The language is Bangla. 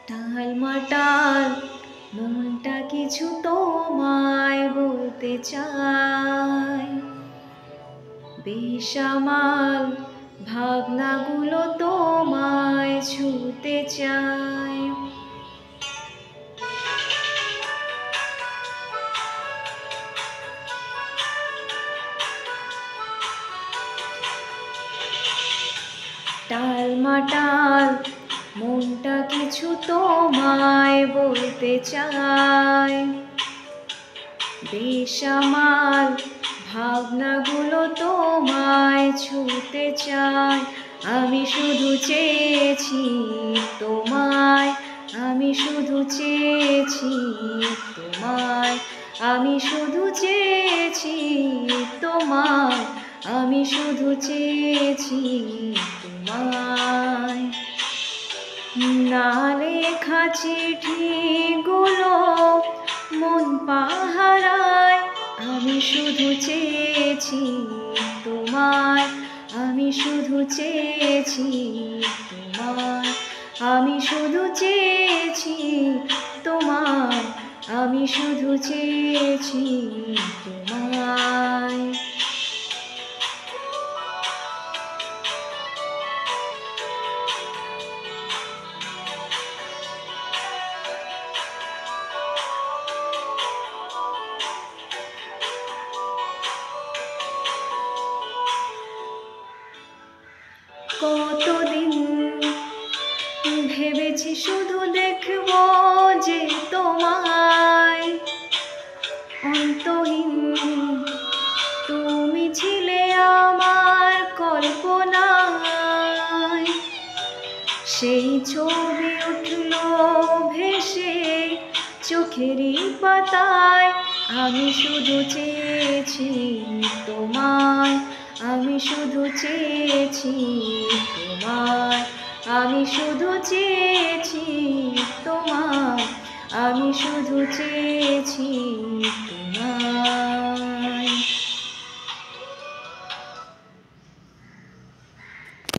টালমাটাল মনটা কিছু তোমায় বলতে চায়, বেসামাল ভাবনাগুলো তোমায় ছুতে চায়। টালমাটাল মনটা কিছু তোমায় বলতে চায়, বেসামাল ভাবনাগুলো তোমায় ছুতে চায়। আমি শুধু চেয়েছি তোমায়, আমি শুধু চেয়েছি তোমায়, আমি শুধু চেয়েছি তোমায়, আমি শুধু চেয়েছি তোমায়। না লেখা চিঠিগুলো মন পাহারায়, আমি শুধু চেয়েছি তোমায়, আমি শুধু চেয়েছি তোমায়, আমি শুধু চেয়েছি তোমায়, আমি শুধু চেয়েছি তোমায়। কতদিন ভেবেছি শুধু দেখব যে তোমায়, অন্তহীন তুমি ছিলে আমার কল্পনায়। সেই ছবি উঠল ভেসে চোখেরই পাতায়, আমি শুধু চেয়েছি তোমায়, আমি শুধু চেয়েছি তোমায়, আমি শুধু চেয়েছি তোমায়, আমি শুধু চেয়েছি তোমায়।